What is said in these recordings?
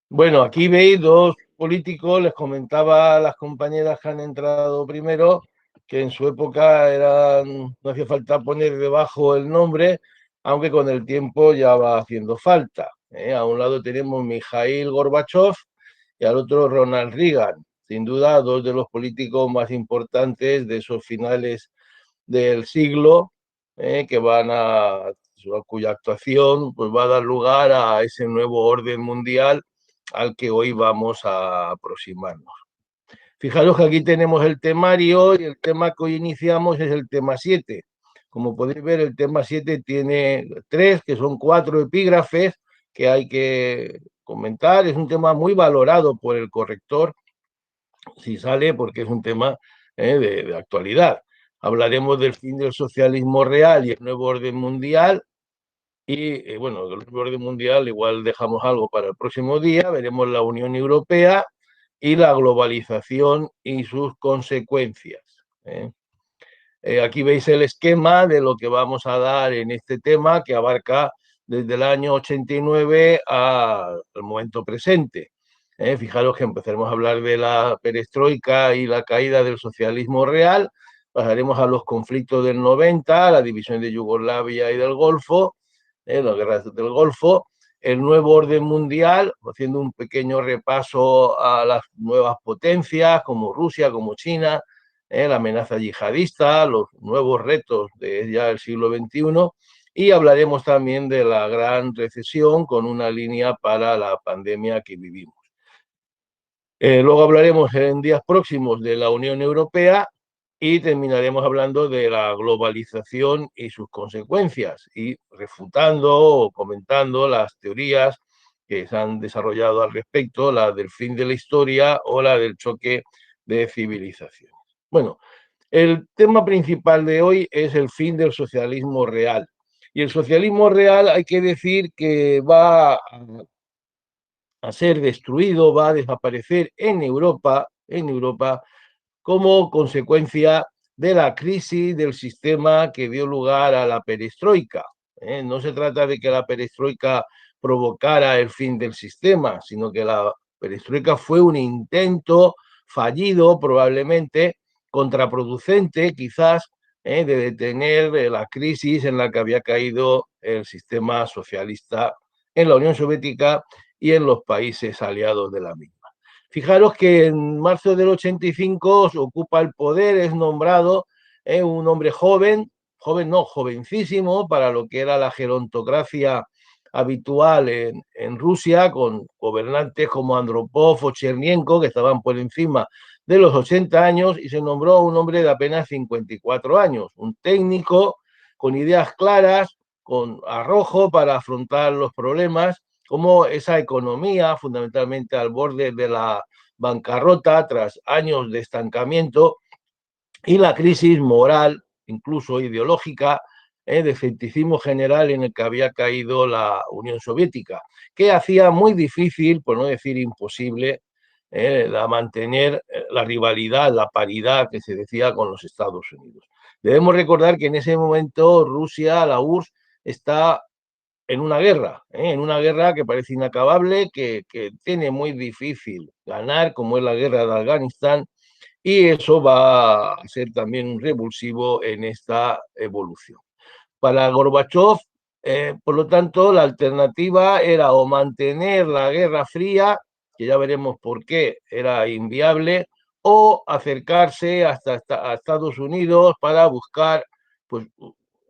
Bueno, aquí veis dos políticos, les comentaba a las compañeras que han entrado primero, que en su época no hacía falta poner debajo el nombre, aunque con el tiempo ya va haciendo falta. A un lado tenemos Mikhail Gorbachev y al otro Ronald Reagan, sin duda dos de los políticos más importantes de esos finales del siglo, que cuya actuación pues, va a dar lugar a ese nuevo orden mundial al que hoy vamos a aproximarnos. Fijaros que aquí tenemos el temario y el tema que hoy iniciamos es el tema 7. Como podéis ver, el tema 7 tiene 3, que son 4 epígrafes que hay que comentar. Es un tema muy valorado por el corrector, si sale, porque es un tema de actualidad. Hablaremos del fin del socialismo real y el nuevo orden mundial. Y bueno, del nuevo orden mundial igual dejamos algo para el próximo día. Veremos la Unión Europea y la globalización y sus consecuencias. Aquí veis el esquema de lo que vamos a dar en este tema, que abarca desde el año 89 al momento presente. Fijaros que empezaremos a hablar de la perestroika y la caída del socialismo real, pasaremos a los conflictos del 90, la división de Yugoslavia y del Golfo, las guerras del Golfo, el nuevo orden mundial, haciendo un pequeño repaso a las nuevas potencias como Rusia, como China, la amenaza yihadista, los nuevos retos de ya el siglo XXI, y hablaremos también de la gran recesión con una línea para la pandemia que vivimos. Luego hablaremos en días próximos de la Unión Europea y terminaremos hablando de la globalización y sus consecuencias y refutando o comentando las teorías que se han desarrollado al respecto, la del fin de la historia o la del choque de civilizaciones. Bueno, el tema principal de hoy es el fin del socialismo real. Y el socialismo real hay que decir que va a ser destruido, va a desaparecer en Europa como consecuencia de la crisis del sistema que dio lugar a la perestroika. No se trata de que la perestroika provocara el fin del sistema, sino que la perestroika fue un intento fallido, probablemente contraproducente, quizás, de detener la crisis en la que había caído el sistema socialista en la Unión Soviética y en los países aliados de la misma. Fijaros que en marzo del 85 ocupa el poder, es nombrado un hombre jovencísimo para lo que era la gerontocracia habitual en Rusia, con gobernantes como Andropov o Chernienko, que estaban por encima de los 80 años, y se nombró un hombre de apenas 54 años, un técnico con ideas claras, con arrojo para afrontar los problemas, como esa economía, fundamentalmente al borde de la bancarrota tras años de estancamiento, y la crisis moral, incluso ideológica, de escepticismo general en el que había caído la Unión Soviética, que hacía muy difícil, por no decir imposible, mantener la rivalidad, la paridad que se decía con los Estados Unidos. Debemos recordar que en ese momento Rusia, la URSS, está en una guerra que parece inacabable, que tiene muy difícil ganar, como es la guerra de Afganistán, y eso va a ser también un revulsivo en esta evolución. Para Gorbachev, por lo tanto, la alternativa era o mantener la Guerra Fría, que ya veremos por qué era inviable, o acercarse a Estados Unidos para buscar pues,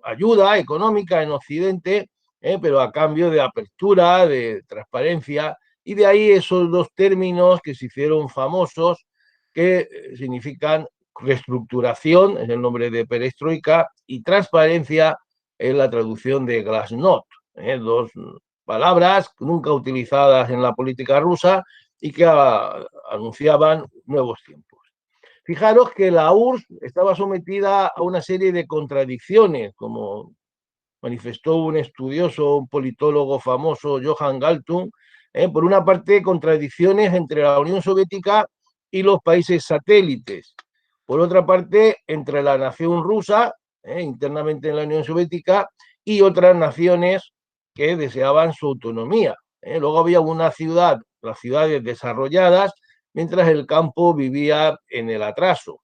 ayuda económica en Occidente, pero a cambio de apertura, de transparencia, y de ahí esos dos términos que se hicieron famosos, que significan reestructuración, es el nombre de perestroika, y transparencia es la traducción de glasnost, dos palabras nunca utilizadas en la política rusa y que anunciaban nuevos tiempos. Fijaros que la URSS estaba sometida a una serie de contradicciones, como manifestó un estudioso, un politólogo famoso, Johann Galtung. Por una parte, contradicciones entre la Unión Soviética y los países satélites. Por otra parte, entre la nación rusa, internamente en la Unión Soviética, y otras naciones que deseaban su autonomía. Luego había una ciudad, las ciudades desarrolladas, mientras el campo vivía en el atraso.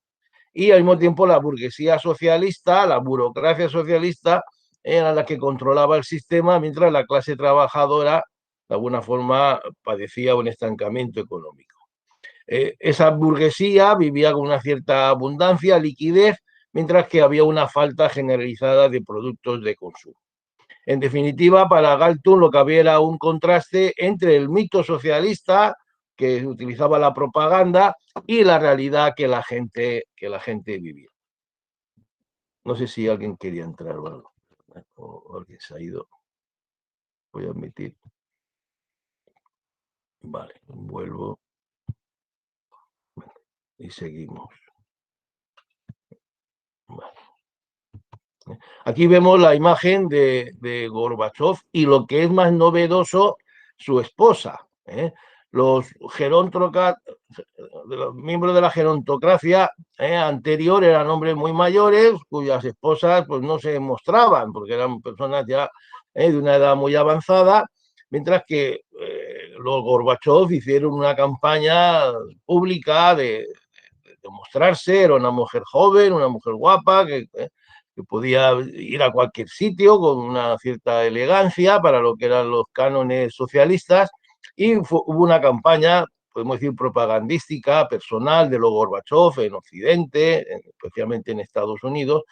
Y al mismo tiempo la burguesía socialista, la burocracia socialista, era la que controlaba el sistema, mientras la clase trabajadora, de alguna forma, padecía un estancamiento económico. Esa burguesía vivía con una cierta abundancia, liquidez, mientras que había una falta generalizada de productos de consumo. En definitiva, para Galtung lo que había era un contraste entre el mito socialista, que utilizaba la propaganda, y la realidad que la gente vivía. No sé si alguien quería entrar o algo, o alguien se ha ido. Voy a admitir. Vale, vuelvo. Y seguimos. Vale. Aquí vemos la imagen de Gorbachov y lo que es más novedoso, su esposa. Los miembros de la gerontocracia anterior eran hombres muy mayores cuyas esposas pues no se mostraban porque eran personas ya de una edad muy avanzada, mientras que los Gorbachov hicieron una campaña pública de mostrarse, era una mujer joven, una mujer guapa, que podía ir a cualquier sitio con una cierta elegancia para lo que eran los cánones socialistas, y hubo una campaña, podemos decir, propagandística, personal de los Gorbachov en Occidente, especialmente en Estados Unidos,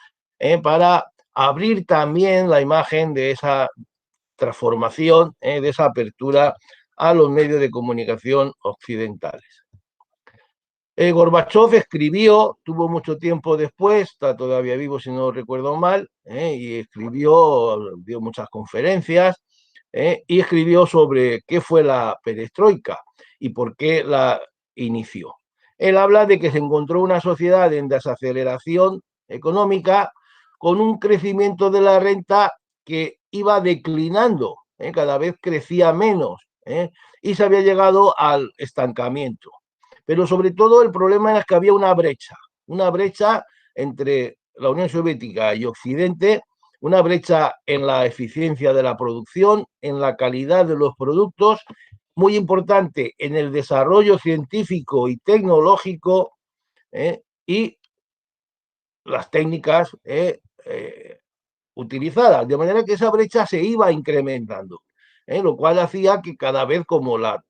para abrir también la imagen de esa transformación, de esa apertura a los medios de comunicación occidentales. Gorbachov escribió, tuvo mucho tiempo después, está todavía vivo si no recuerdo mal, y escribió, dio muchas conferencias, y escribió sobre qué fue la perestroika y por qué la inició. Él habla de que se encontró una sociedad en desaceleración económica con un crecimiento de la renta que iba declinando, cada vez crecía menos, y se había llegado al estancamiento. Pero sobre todo el problema era que había una brecha entre la Unión Soviética y Occidente, una brecha en la eficiencia de la producción, en la calidad de los productos, muy importante en el desarrollo científico y tecnológico, y las técnicas utilizadas, de manera que esa brecha se iba incrementando, lo cual hacía que cada vez, como la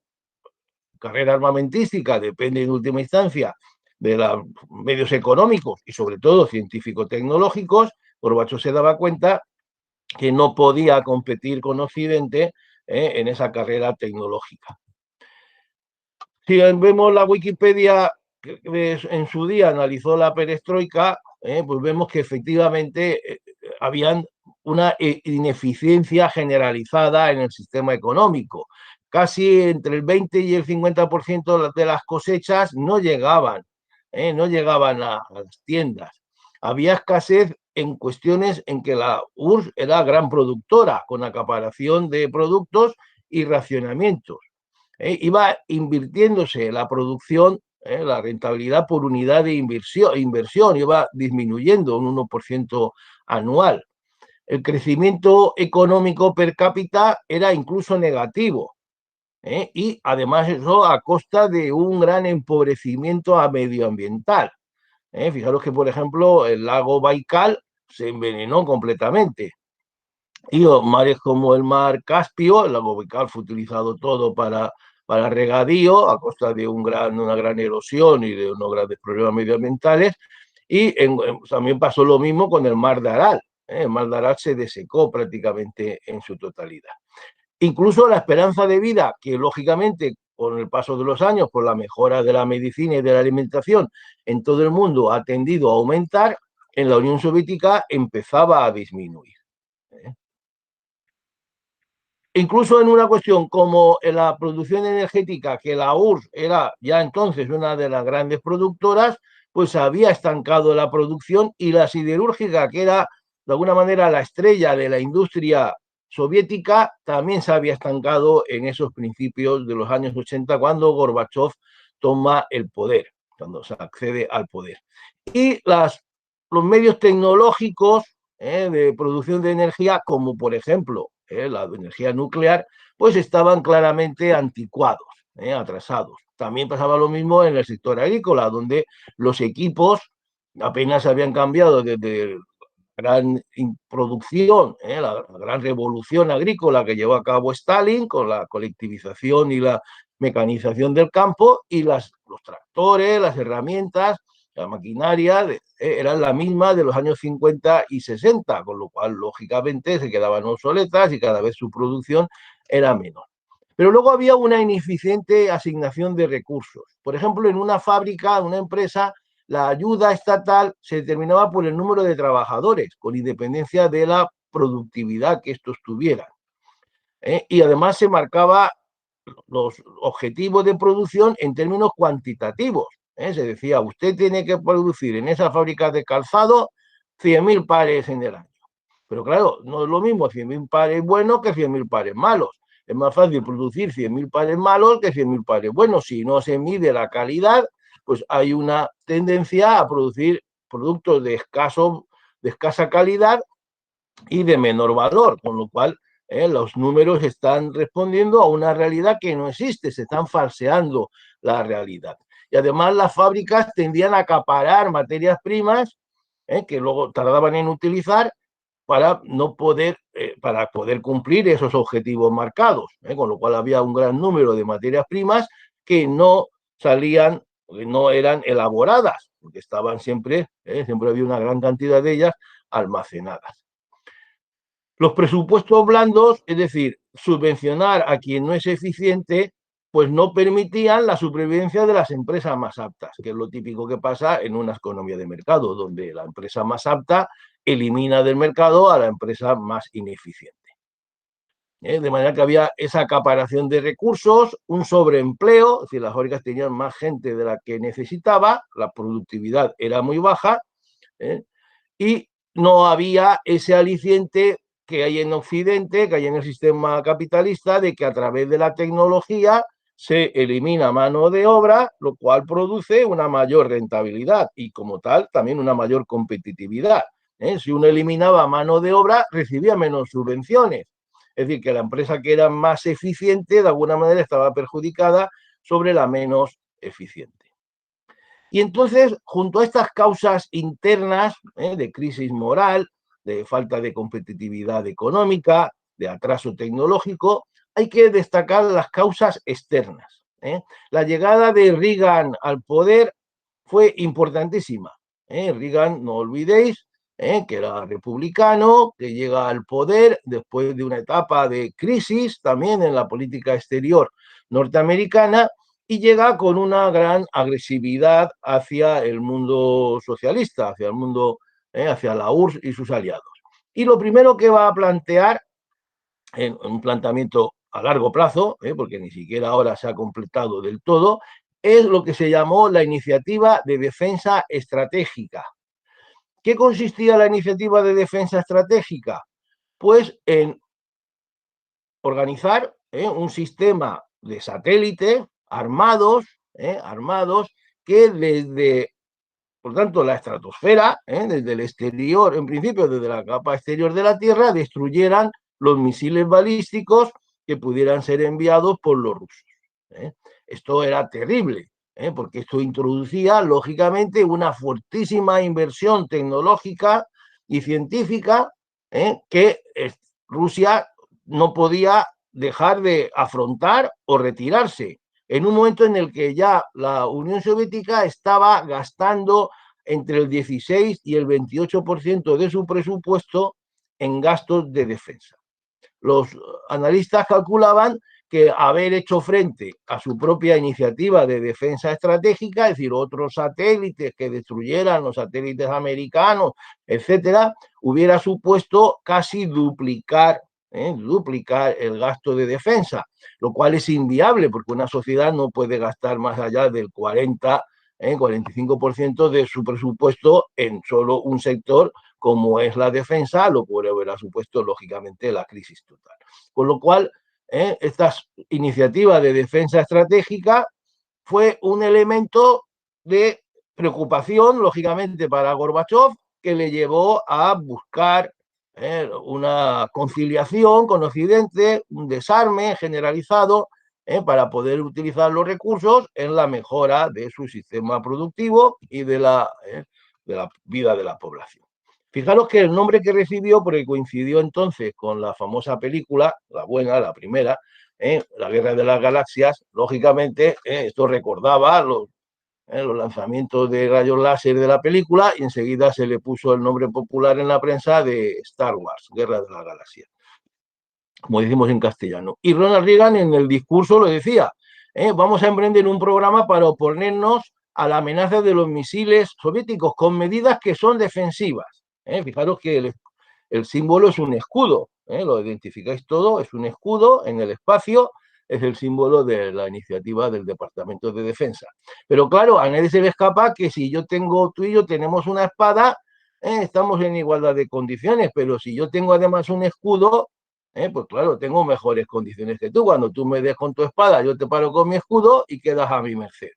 carrera armamentística depende en última instancia de los medios económicos y sobre todo científico-tecnológicos, Gorbachov se daba cuenta que no podía competir con Occidente en esa carrera tecnológica. Si vemos la Wikipedia que en su día analizó la perestroika, pues vemos que efectivamente habían una ineficiencia generalizada en el sistema económico. Casi entre el 20 y el 50% de las cosechas no llegaban a las tiendas. Había escasez en cuestiones en que la URSS era gran productora, con acaparación de productos y racionamientos. Iba invirtiéndose la producción, la rentabilidad por unidad de inversión iba disminuyendo un 1% anual. El crecimiento económico per cápita era incluso negativo, y además eso a costa de un gran empobrecimiento medioambiental. Fijaros que, por ejemplo, el lago Baikal se envenenó completamente. Y mares como el mar Caspio, el lago Baikal fue utilizado todo para regadío a costa de una gran erosión y de unos grandes problemas medioambientales. Y también pasó lo mismo con el mar de Aral. El mar de Aral se desecó prácticamente en su totalidad. Incluso la esperanza de vida, que lógicamente con el paso de los años, por la mejora de la medicina y de la alimentación en todo el mundo ha tendido a aumentar, en la Unión Soviética empezaba a disminuir. Incluso en una cuestión como en la producción energética, que la URSS era ya entonces una de las grandes productoras, pues había estancado la producción, y la siderúrgica, que era de alguna manera la estrella de la industria soviética, también se había estancado en esos principios de los años 80, cuando Gorbachov toma el poder, cuando se accede al poder. Y los medios tecnológicos de producción de energía, como por ejemplo la energía nuclear, pues estaban claramente anticuados, atrasados. También pasaba lo mismo en el sector agrícola, donde los equipos apenas habían cambiado desde gran producción, la gran revolución agrícola que llevó a cabo Stalin con la colectivización y la mecanización del campo, y los tractores, las herramientas, la maquinaria eran la misma de los años 50 y 60, con lo cual, lógicamente, se quedaban obsoletas y cada vez su producción era menor. Pero luego había una ineficiente asignación de recursos. Por ejemplo, en una fábrica, en una empresa, la ayuda estatal se determinaba por el número de trabajadores, con independencia de la productividad que estos tuvieran. Y además se marcaba los objetivos de producción en términos cuantitativos. Se decía, usted tiene que producir en esa fábrica de calzado 100.000 pares en el año. Pero claro, no es lo mismo 100.000 pares buenos que 100.000 pares malos. Es más fácil producir 100.000 pares malos que 100.000 pares buenos. Si no se mide la calidad, pues hay una tendencia a producir productos de escasa calidad y de menor valor, con lo cual los números están respondiendo a una realidad que no existe, se están falseando la realidad. Y además las fábricas tendían a acaparar materias primas que luego tardaban en utilizar para no poder, para poder cumplir esos objetivos marcados, con lo cual había un gran número de materias primas que no salían, que no eran elaboradas, porque estaban siempre, siempre había una gran cantidad de ellas almacenadas. Los presupuestos blandos, es decir, subvencionar a quien no es eficiente, pues no permitían la supervivencia de las empresas más aptas, que es lo típico que pasa en una economía de mercado, donde la empresa más apta elimina del mercado a la empresa más ineficiente. De manera que había esa acaparación de recursos, un sobreempleo, es decir, las fábricas tenían más gente de la que necesitaba, la productividad era muy baja, y no había ese aliciente que hay en Occidente, que hay en el sistema capitalista, de que a través de la tecnología se elimina mano de obra, lo cual produce una mayor rentabilidad y como tal también una mayor competitividad. Si uno eliminaba mano de obra, recibía menos subvenciones. Es decir, que la empresa que era más eficiente de alguna manera estaba perjudicada sobre la menos eficiente. Y entonces, junto a estas causas internas de crisis moral, de falta de competitividad económica, de atraso tecnológico, hay que destacar las causas externas. La llegada de Reagan al poder fue importantísima. Reagan, no olvidéis, que era republicano, que llega al poder después de una etapa de crisis también en la política exterior norteamericana, y llega con una gran agresividad hacia el mundo socialista, hacia el mundo, hacia la URSS y sus aliados. Y lo primero que va a plantear, en un planteamiento a largo plazo, porque ni siquiera ahora se ha completado del todo, es lo que se llamó la iniciativa de defensa estratégica. ¿Qué consistía la iniciativa de defensa estratégica? Pues en organizar un sistema de satélite armados, armados, que desde, por tanto, la estratosfera, desde el exterior, en principio desde la capa exterior de la Tierra, destruyeran los misiles balísticos que pudieran ser enviados por los rusos. Esto era terrible, porque esto introducía, lógicamente, una fortísima inversión tecnológica y científica que Rusia no podía dejar de afrontar o retirarse, en un momento en el que ya la Unión Soviética estaba gastando entre el 16 y el 28% de su presupuesto en gastos de defensa. Los analistas calculaban que haber hecho frente a su propia iniciativa de defensa estratégica, es decir, otros satélites que destruyeran los satélites americanos, etcétera, hubiera supuesto casi duplicar el gasto de defensa, lo cual es inviable porque una sociedad no puede gastar más allá del 45% de su presupuesto en solo un sector como es la defensa, lo cual hubiera supuesto lógicamente la crisis total. Con lo cual, esta iniciativa de defensa estratégica fue un elemento de preocupación, lógicamente, para Gorbachov, que le llevó a buscar una conciliación con Occidente, un desarme generalizado, para poder utilizar los recursos en la mejora de su sistema productivo y de la vida de la población. Fijaros que el nombre que recibió, porque coincidió entonces con la famosa película, la buena, la primera, La Guerra de las Galaxias, lógicamente, esto recordaba los lanzamientos de rayos láser de la película, y enseguida se le puso el nombre popular en la prensa de Star Wars, Guerra de las Galaxias, como decimos en castellano. Y Ronald Reagan en el discurso lo decía, vamos a emprender un programa para oponernos a la amenaza de los misiles soviéticos con medidas que son defensivas. Fijaros que el símbolo es un escudo, lo identificáis todo, es un escudo en el espacio, es el símbolo de la iniciativa del Departamento de Defensa. Pero claro, a nadie se le escapa que si tú y yo tenemos una espada, estamos en igualdad de condiciones, pero si yo tengo además un escudo, pues claro, tengo mejores condiciones que tú. Cuando tú me des con tu espada, yo te paro con mi escudo y quedas a mi merced.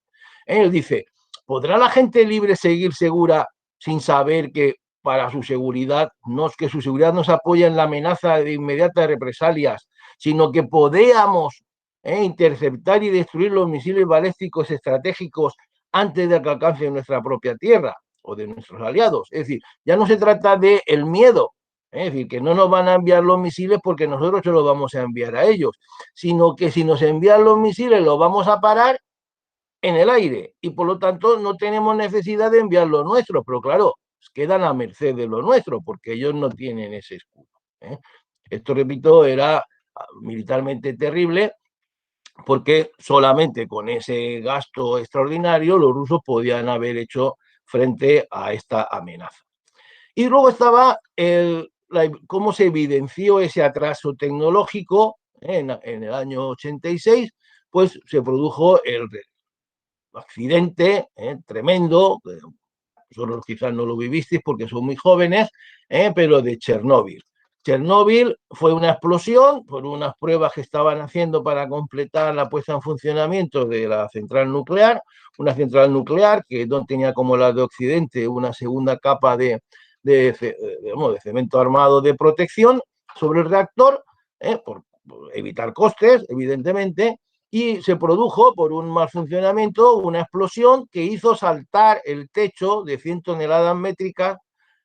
Él dice, ¿podrá la gente libre seguir segura sin saber que para su seguridad, no es que su seguridad no se apoya en la amenaza de inmediatas represalias, sino que podamos interceptar y destruir los misiles balísticos estratégicos antes de que alcancen nuestra propia tierra o de nuestros aliados? Es decir, ya no se trata de el miedo, es decir, que no nos van a enviar los misiles porque nosotros se los vamos a enviar a ellos, sino que si nos envían los misiles los vamos a parar en el aire y por lo tanto no tenemos necesidad de enviar los nuestros, pero claro, quedan a merced de lo nuestro porque ellos no tienen ese escudo. Esto, repito, era militarmente terrible porque solamente con ese gasto extraordinario los rusos podían haber hecho frente a esta amenaza. Y luego estaba cómo se evidenció ese atraso tecnológico en el año 86, pues se produjo el accidente tremendo, vosotros quizás no lo vivisteis porque son muy jóvenes, pero de Chernóbil. Chernóbil fue una explosión por unas pruebas que estaban haciendo para completar la puesta en funcionamiento de la central nuclear, una central nuclear que no tenía como la de Occidente una segunda capa de cemento armado de protección sobre el reactor, por evitar costes, evidentemente, y se produjo por un mal funcionamiento una explosión que hizo saltar el techo de 100 toneladas métricas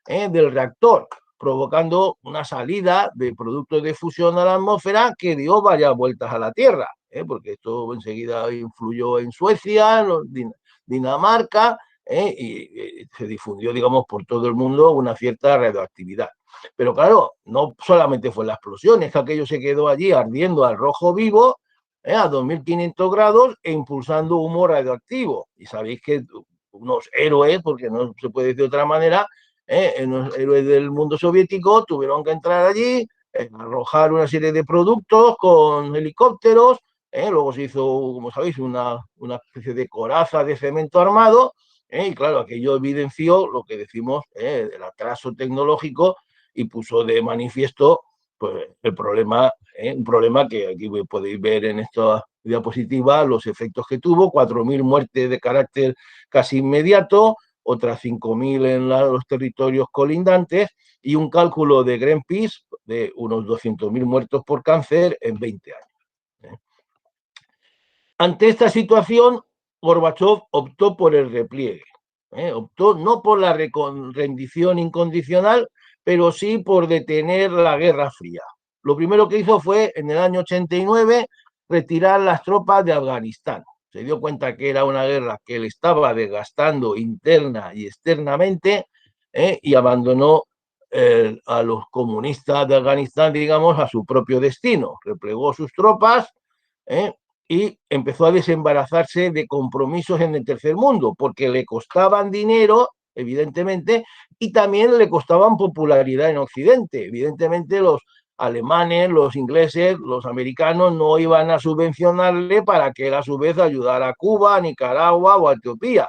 del reactor, provocando una salida de productos de fusión a la atmósfera que dio varias vueltas a la Tierra, porque esto enseguida influyó en Suecia, en Dinamarca, y se difundió, digamos, por todo el mundo una cierta radioactividad. Pero claro, no solamente fue la explosión, es que aquello se quedó allí ardiendo al rojo vivo, a 2500 grados e impulsando humo radioactivo. Y sabéis que unos héroes, porque no se puede decir de otra manera, los héroes del mundo soviético tuvieron que entrar allí, arrojar una serie de productos con helicópteros, luego se hizo, como sabéis, una especie de coraza de cemento armado, y claro, aquello evidenció lo que decimos, el atraso tecnológico, y puso de manifiesto pues, el problema, un problema que aquí podéis ver en esta diapositiva los efectos que tuvo: 4.000 muertes de carácter casi inmediato, otras 5.000 en los territorios colindantes, y un cálculo de Greenpeace de unos 200.000 muertos por cáncer en 20 años. Ante esta situación, Gorbachov optó por el repliegue. Optó no por la rendición incondicional, pero sí por detener la Guerra Fría. Lo primero que hizo fue, en el año 89, retirar las tropas de Afganistán. Se dio cuenta que era una guerra que le estaba desgastando interna y externamente, y abandonó a los comunistas de Afganistán, digamos, a su propio destino. Replegó sus tropas y empezó a desembarazarse de compromisos en el tercer mundo, porque le costaban dinero, evidentemente, y también le costaban popularidad en Occidente. Evidentemente los alemanes, los ingleses, los americanos no iban a subvencionarle para que él a su vez ayudara a Cuba, a Nicaragua o a Etiopía.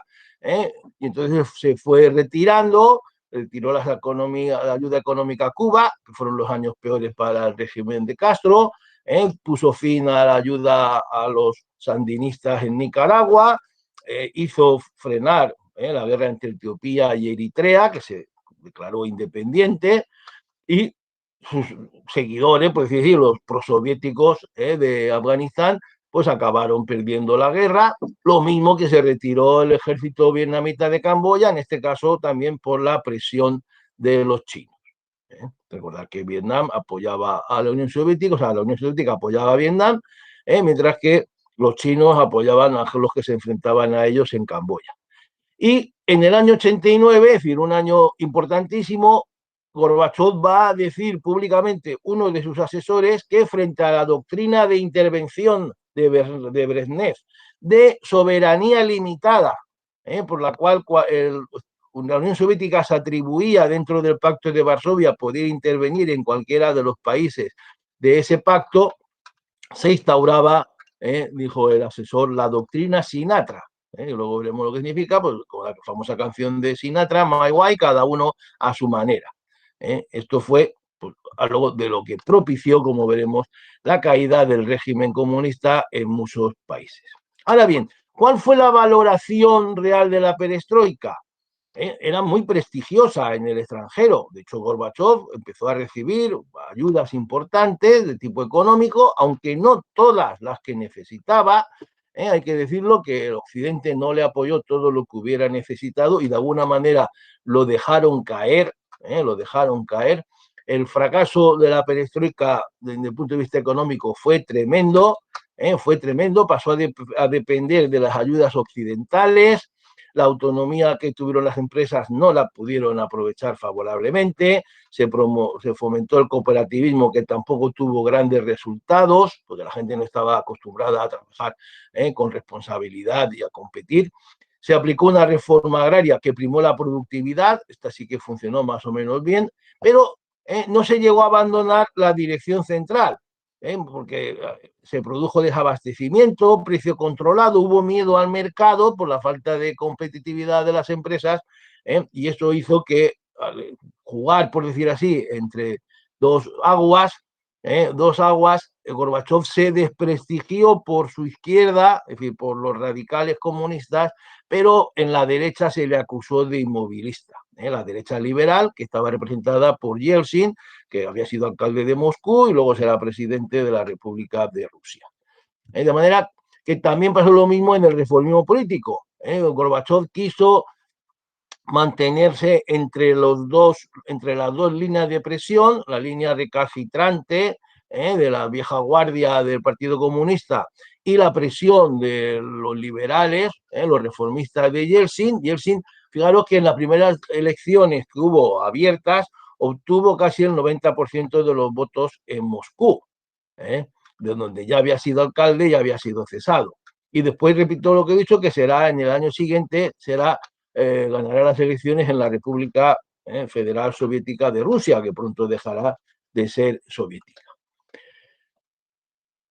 Y entonces se fue retirando, retiró la ayuda económica a Cuba, que fueron los años peores para el régimen de Castro, puso fin a la ayuda a los sandinistas en Nicaragua, hizo frenar la guerra entre Etiopía y Eritrea, que se declaró independiente, y sus seguidores, por decir, los prosoviéticos de Afganistán, pues acabaron perdiendo la guerra, lo mismo que se retiró el ejército vietnamita de Camboya, en este caso también por la presión de los chinos. Recordar que Vietnam apoyaba a la Unión Soviética, o sea, la Unión Soviética apoyaba a Vietnam, mientras que los chinos apoyaban a los que se enfrentaban a ellos en Camboya. Y en el año 89, es decir, un año importantísimo, Gorbachov va a decir públicamente, uno de sus asesores, que frente a la doctrina de intervención de Brezhnev, de soberanía limitada, por la cual la Unión Soviética se atribuía dentro del Pacto de Varsovia poder intervenir en cualquiera de los países de ese pacto, se instauraba, dijo el asesor, la doctrina Sinatra. Luego veremos lo que significa, pues con la famosa canción de Sinatra, My Way, cada uno a su manera. Esto fue pues, algo de lo que propició, como veremos, la caída del régimen comunista en muchos países. Ahora bien, ¿cuál fue la valoración real de la perestroika? Era muy prestigiosa en el extranjero. De hecho, Gorbachov empezó a recibir ayudas importantes de tipo económico, aunque no todas las que necesitaba. Hay que decirlo que el Occidente no le apoyó todo lo que hubiera necesitado y de alguna manera lo dejaron caer, lo dejaron caer. El fracaso de la perestroika desde el punto de vista económico fue tremendo, pasó a depender de las ayudas occidentales. La autonomía que tuvieron las empresas no la pudieron aprovechar favorablemente, se fomentó el cooperativismo que tampoco tuvo grandes resultados, porque la gente no estaba acostumbrada a trabajar con responsabilidad y a competir. Se aplicó una reforma agraria que primó la productividad, esta sí que funcionó más o menos bien, pero no se llegó a abandonar la dirección central, porque se produjo desabastecimiento, precio controlado, hubo miedo al mercado por la falta de competitividad de las empresas, y eso hizo que jugar, por decir así, entre dos aguas, Gorbachov se desprestigió por su izquierda, es decir, por los radicales comunistas, pero en la derecha se le acusó de inmovilista. La derecha liberal, que estaba representada por Yeltsin, que había sido alcalde de Moscú y luego será presidente de la República de Rusia. De manera que también pasó lo mismo en el reformismo político. Gorbachov quiso mantenerse entre las dos líneas de presión, la línea recalcitrante de la vieja guardia del Partido Comunista y la presión de los liberales, los reformistas de Yeltsin. Yeltsin, fijaros que en las primeras elecciones que hubo abiertas, obtuvo casi el 90% de los votos en Moscú, de donde ya había sido alcalde y había sido cesado. Y después, repito lo que he dicho, que será en el año siguiente, ganará las elecciones en la República Federal Soviética de Rusia, que pronto dejará de ser soviética.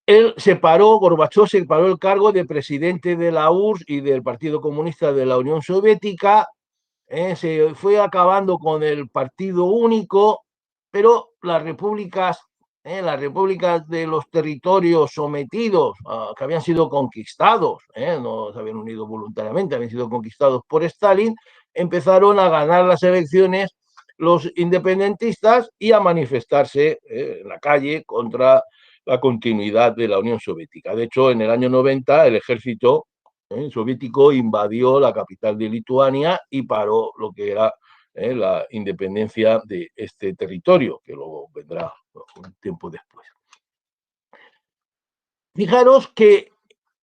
Gorbachov separó el cargo de presidente de la URSS y del Partido Comunista de la Unión Soviética, se fue acabando con el partido único, pero las repúblicas de los territorios sometidos, que habían sido conquistados, no se habían unido voluntariamente, habían sido conquistados por Stalin, empezaron a ganar las elecciones los independentistas y a manifestarse en la calle contra la continuidad de la Unión Soviética. De hecho, en el año 90 el ejército soviético invadió la capital de Lituania y paró lo que era la independencia de este territorio, que luego vendrá un tiempo después. Fijaros que,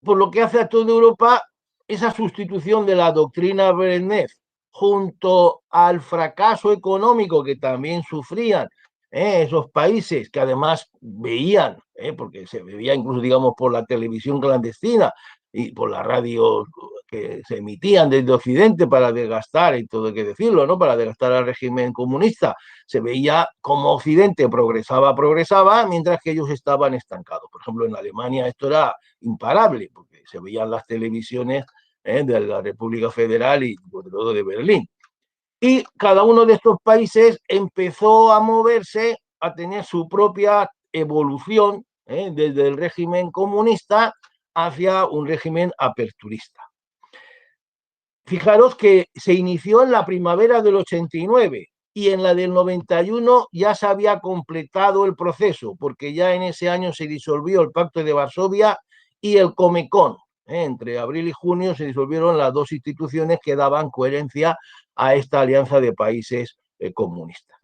por lo que hace a toda Europa, esa sustitución de la doctrina Brezhnev junto al fracaso económico que también sufrían esos países, que además veían, porque se veía incluso, digamos, por la televisión clandestina y por la radio que se emitían desde Occidente para desgastar, y todo hay que decirlo, ¿no? Para desgastar al régimen comunista, se veía como Occidente progresaba, mientras que ellos estaban estancados. Por ejemplo, en Alemania esto era imparable, porque se veían las televisiones de la República Federal y sobre todo de Berlín. Y cada uno de estos países empezó a moverse, a tener su propia evolución desde el régimen comunista hacia un régimen aperturista. Fijaros que se inició en la primavera del 89 y en la del 91 ya se había completado el proceso, porque ya en ese año se disolvió el Pacto de Varsovia y el Comecon. Entre abril y junio se disolvieron las dos instituciones que daban coherencia a esta alianza de países comunistas.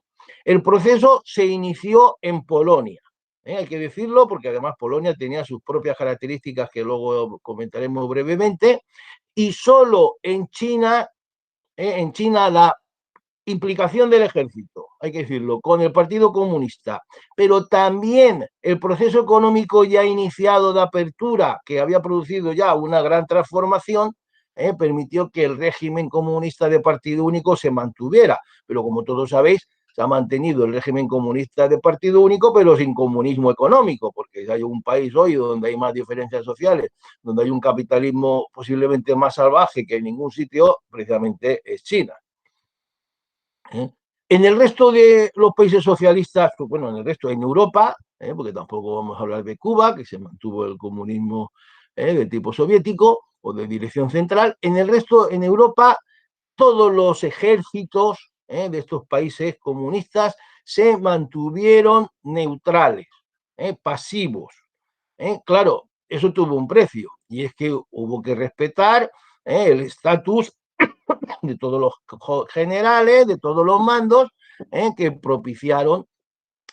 El proceso se inició en Polonia. Hay que decirlo porque además Polonia tenía sus propias características que luego comentaremos brevemente, y solo en China la implicación del ejército, hay que decirlo, con el Partido Comunista, pero también el proceso económico ya iniciado de apertura, que había producido ya una gran transformación, permitió que el régimen comunista de partido único se mantuviera. Pero como todos sabéis, se ha mantenido el régimen comunista de partido único, pero sin comunismo económico, porque si hay un país hoy donde hay más diferencias sociales, donde hay un capitalismo posiblemente más salvaje que en ningún sitio, precisamente es China. En el resto de los países socialistas, bueno, en el resto, en Europa, porque tampoco vamos a hablar de Cuba, que se mantuvo el comunismo de tipo soviético o de dirección central, en el resto, en Europa, todos los ejércitos de estos países comunistas se mantuvieron neutrales, pasivos. Claro, eso tuvo un precio, y es que hubo que respetar el estatus de todos los generales, de todos los mandos que propiciaron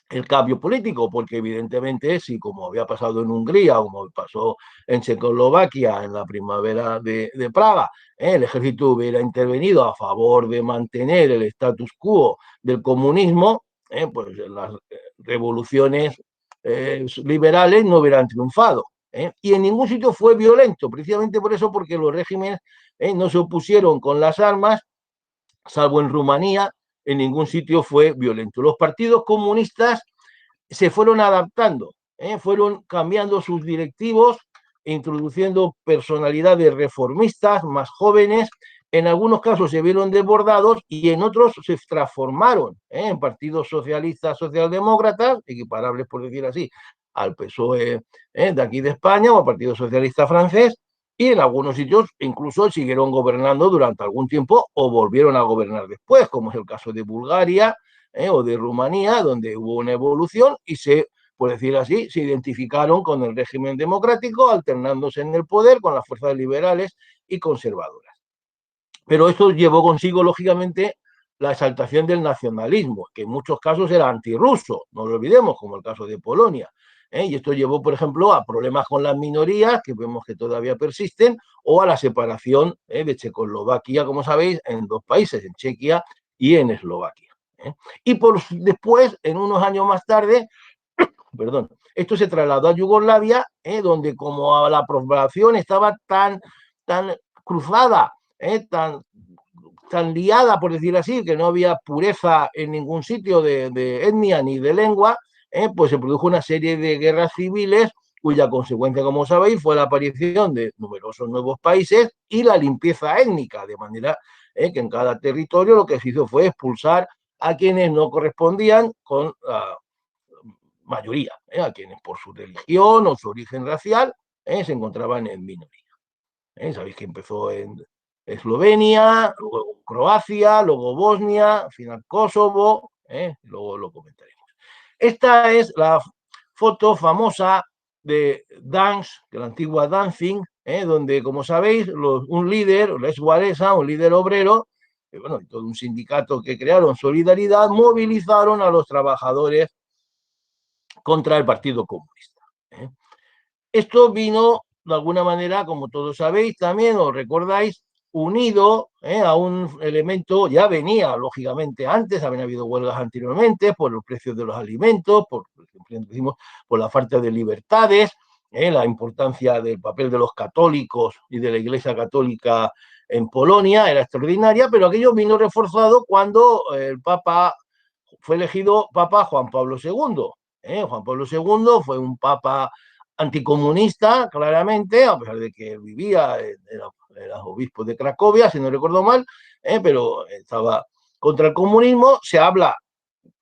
el cambio político, porque evidentemente, si como había pasado en Hungría, como pasó en Checoslovaquia en la primavera de Praga, el ejército hubiera intervenido a favor de mantener el status quo del comunismo, pues las revoluciones liberales no hubieran triunfado. Y en ningún sitio fue violento, precisamente por eso, porque los regímenes no se opusieron con las armas, salvo en Rumanía, en ningún sitio fue violento. Los partidos comunistas se fueron adaptando, fueron cambiando sus directivos, introduciendo personalidades reformistas más jóvenes. En algunos casos se vieron desbordados y en otros se transformaron en partidos socialistas, socialdemócratas, equiparables, por decir así, al PSOE de aquí de España o al Partido Socialista francés, y en algunos sitios incluso siguieron gobernando durante algún tiempo o volvieron a gobernar después, como es el caso de Bulgaria o de Rumanía, donde hubo una evolución y se, por decir así, se identificaron con el régimen democrático, alternándose en el poder con las fuerzas liberales y conservadoras. Pero esto llevó consigo, lógicamente, la exaltación del nacionalismo, que en muchos casos era antirruso, no lo olvidemos, como el caso de Polonia. Y esto llevó, por ejemplo, a problemas con las minorías, que vemos que todavía persisten, o a la separación de Checoslovaquia, como sabéis, en dos países, en Chequia y en Eslovaquia. Y después, en unos años más tarde, perdón, esto se trasladó a Yugoslavia, donde como la población estaba tan cruzada, tan liada, por decir así, que no había pureza en ningún sitio de etnia ni de lengua, pues se produjo una serie de guerras civiles cuya consecuencia, como sabéis, fue la aparición de numerosos nuevos países y la limpieza étnica, de manera que en cada territorio lo que se hizo fue expulsar a quienes no correspondían con la mayoría, a quienes por su religión o su origen racial se encontraban en minoría. Sabéis que empezó en Eslovenia, luego Croacia, luego Bosnia, al final Kosovo, luego lo comentaremos. Esta es la foto famosa de Dansk, de la antigua Danzig, donde, como sabéis, un líder, Les Walesa, un líder obrero, bueno, todo un sindicato que crearon Solidaridad, movilizaron a los trabajadores contra el Partido Comunista. Esto vino, de alguna manera, como todos sabéis también, os recordáis, unido a un elemento, ya venía, lógicamente, antes, habían habido huelgas anteriormente, por los precios de los alimentos, por la falta de libertades, la importancia del papel de los católicos y de la Iglesia Católica en Polonia era extraordinaria, pero aquello vino reforzado cuando el Papa fue elegido Papa Juan Pablo II. Juan Pablo II fue un papa anticomunista, claramente, a pesar de que vivía, era obispo de Cracovia, si no recuerdo mal, pero estaba contra el comunismo. Se habla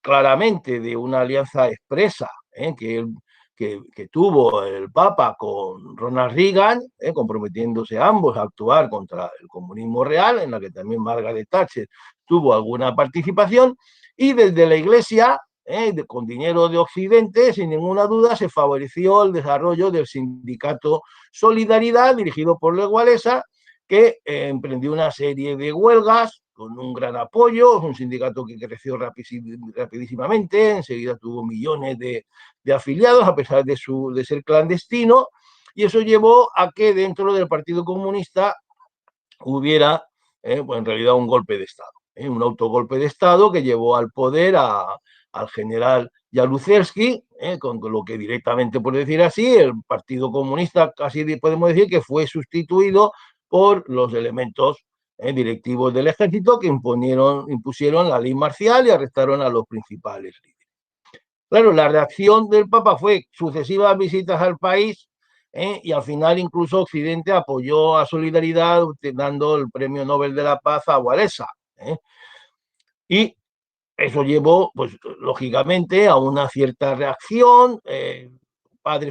claramente de una alianza expresa, que él que tuvo el Papa con Ronald Reagan, comprometiéndose ambos a actuar contra el comunismo real, en la que también Margaret Thatcher tuvo alguna participación, y desde la Iglesia, con dinero de Occidente, sin ninguna duda, se favoreció el desarrollo del sindicato Solidaridad, dirigido por Lech Walesa, que emprendió una serie de huelgas con un gran apoyo. Es un sindicato que creció rapidísimamente, enseguida tuvo millones de afiliados, a pesar de ser clandestino, y eso llevó a que dentro del Partido Comunista hubiera, pues en realidad, un golpe de Estado, un autogolpe de Estado que llevó al poder al general Jaruzelski, con lo que directamente, por decir así, el Partido Comunista casi podemos decir que fue sustituido por los elementos directivos del ejército que impusieron la ley marcial y arrestaron a los principales líderes. Claro, la reacción del Papa fue sucesivas visitas al país, y al final incluso Occidente apoyó a Solidaridad dando el Premio Nobel de la Paz a Walesa. Y eso llevó, pues, lógicamente, a una cierta reacción.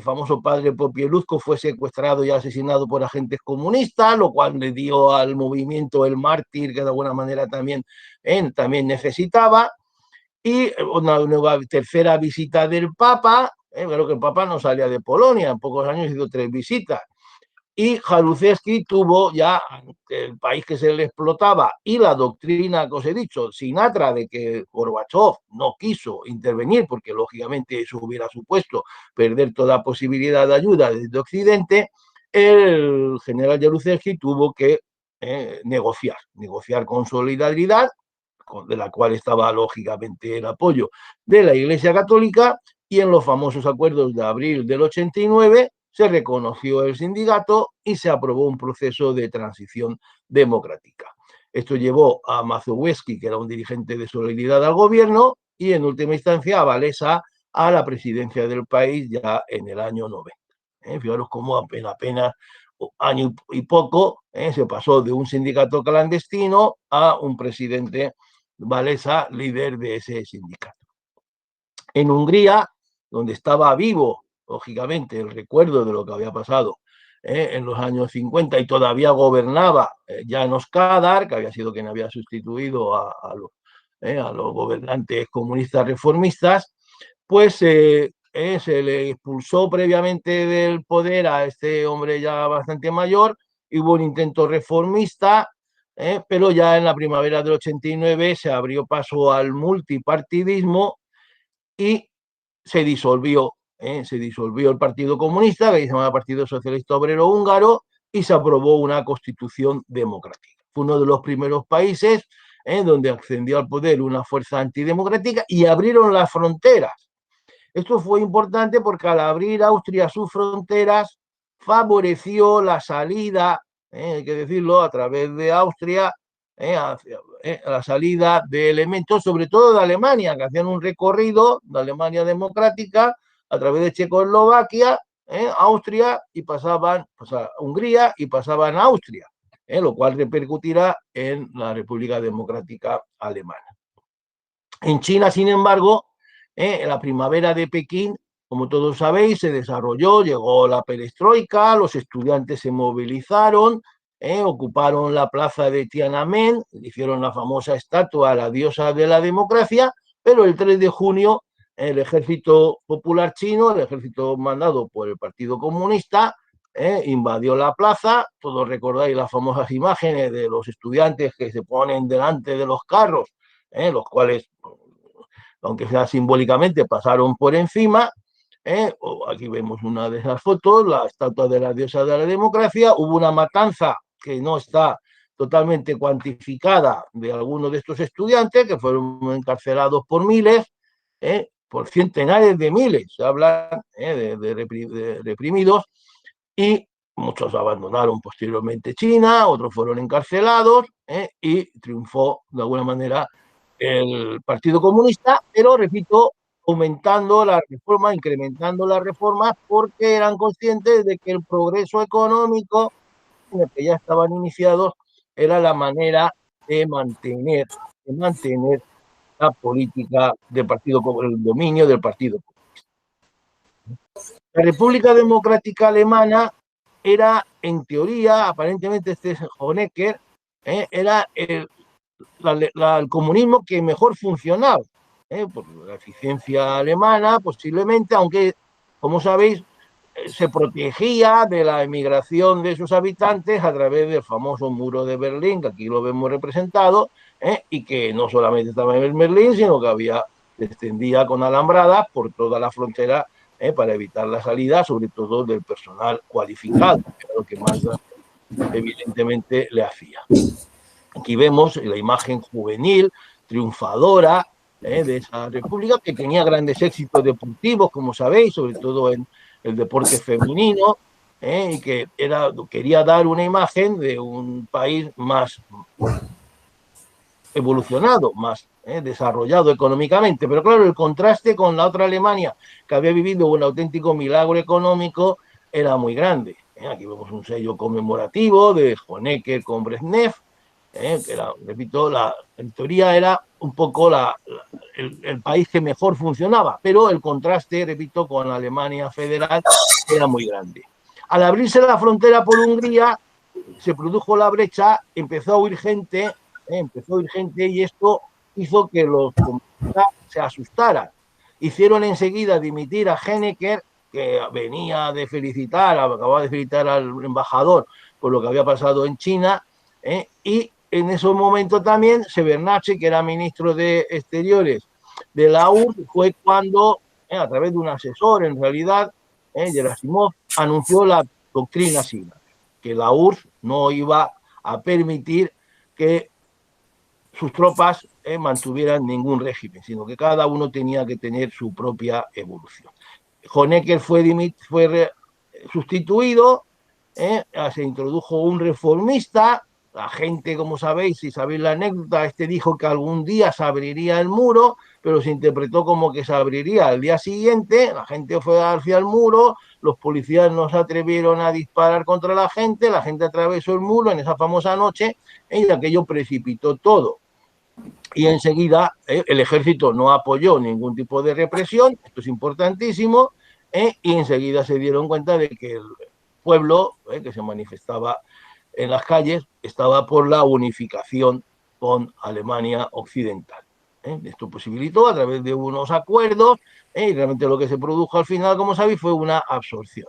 Famoso padre Popielusco fue secuestrado y asesinado por agentes comunistas, lo cual le dio al movimiento el mártir que de alguna manera también necesitaba. Y una nueva tercera visita del Papa, creo que el Papa no salía de Polonia, en pocos años hizo 3 visitas. Y Jaruzelski tuvo ya el país que se le explotaba y la doctrina que os he dicho, Sinatra, de que Gorbachev no quiso intervenir, porque lógicamente eso hubiera supuesto perder toda posibilidad de ayuda desde Occidente. El general Jaruzelski tuvo que negociar con Solidaridad, de la cual estaba lógicamente el apoyo de la Iglesia Católica, y en los famosos acuerdos de abril del 89 se reconoció el sindicato y se aprobó un proceso de transición democrática. Esto llevó a Mazowiecki, que era un dirigente de Solidaridad, al gobierno, y en última instancia a Walesa a la presidencia del país ya en el año 90. Fijaros cómo apenas año y poco se pasó de un sindicato clandestino a un presidente Walesa, líder de ese sindicato. En Hungría, donde estaba vivo, lógicamente, el recuerdo de lo que había pasado en los años 50, y todavía gobernaba János Kádár, que había sido quien había sustituido a los gobernantes comunistas reformistas, pues se le expulsó previamente del poder a este hombre ya bastante mayor, y hubo un intento reformista, pero ya en la primavera del 89 se abrió paso al multipartidismo y se disolvió el Partido Comunista, que se llamaba Partido Socialista Obrero Húngaro, y se aprobó una constitución democrática. Fue uno de los primeros países donde ascendió al poder una fuerza antidemocrática y abrieron las fronteras. Esto fue importante porque al abrir Austria sus fronteras favoreció la salida, hay que decirlo, a través de Austria, la salida de elementos, sobre todo de Alemania, que hacían un recorrido de Alemania democrática a través de Checoslovaquia, Austria, y pasaban a Hungría y pasaban a Austria, lo cual repercutirá en la República Democrática Alemana. En China, sin embargo, en la primavera de Pekín, como todos sabéis, se desarrolló, llegó la perestroika, los estudiantes se movilizaron, ocuparon la plaza de Tiananmen, hicieron la famosa estatua a la diosa de la democracia, pero el 3 de junio el ejército popular chino, el ejército mandado por el Partido Comunista, invadió la plaza. Todos recordáis las famosas imágenes de los estudiantes que se ponen delante de los carros, los cuales, aunque sea simbólicamente, pasaron por encima. Aquí vemos una de esas fotos, la estatua de la diosa de la democracia. Hubo una matanza que no está totalmente cuantificada de algunos de estos estudiantes, que fueron encarcelados por miles, por centenares de miles, se habla de reprimidos, y muchos abandonaron posteriormente China, otros fueron encarcelados, y triunfó de alguna manera el Partido Comunista, pero repito, aumentando la reforma, incrementando las reformas, porque eran conscientes de que el progreso económico en el que ya estaban iniciados era la manera de mantener la política del partido, el dominio del Partido Comunista. La República Democrática Alemana era, en teoría, aparentemente este Honecker, era el comunismo que mejor funcionaba, por la eficiencia alemana posiblemente, aunque, como sabéis, se protegía de la emigración de sus habitantes a través del famoso muro de Berlín, que aquí lo vemos representado, y que no solamente estaba en Berlín, sino que se extendía con alambradas por toda la frontera para evitar la salida, sobre todo del personal cualificado, que era lo que más evidentemente le hacía. Aquí vemos la imagen juvenil, triunfadora, de esa república, que tenía grandes éxitos deportivos, como sabéis, sobre todo en el deporte femenino, y que quería dar una imagen de un país más evolucionado, más desarrollado económicamente. Pero claro, el contraste con la otra Alemania, que había vivido un auténtico milagro económico, era muy grande. Aquí vemos un sello conmemorativo de Honecker con Brezhnev, que era, repito, en teoría era un poco el país que mejor funcionaba, pero el contraste, repito, con la Alemania federal era muy grande. Al abrirse la frontera por Hungría, se produjo la brecha, empezó a huir gente y esto hizo que los comunistas se asustaran. Hicieron enseguida dimitir a Honecker, que venía de acababa de felicitar al embajador por lo que había pasado en China, y en ese momento también Shevardnadze, que era ministro de Exteriores de la URSS, fue cuando, a través de un asesor, en realidad, Gerasimov, anunció la doctrina SIGA, que la URSS no iba a permitir que sus tropas mantuvieran ningún régimen, sino que cada uno tenía que tener su propia evolución. Honecker fue sustituido, se introdujo un reformista. La gente, como sabéis, si sabéis la anécdota, dijo que algún día se abriría el muro, pero se interpretó como que se abriría al día siguiente. La gente fue hacia el muro, los policías no se atrevieron a disparar contra la gente atravesó el muro en esa famosa noche, y aquello precipitó todo. Y enseguida el ejército no apoyó ningún tipo de represión, esto es importantísimo, y enseguida se dieron cuenta de que el pueblo que se manifestaba en las calles estaba por la unificación con Alemania Occidental. Esto posibilitó a través de unos acuerdos, y realmente lo que se produjo al final, como sabéis, fue una absorción.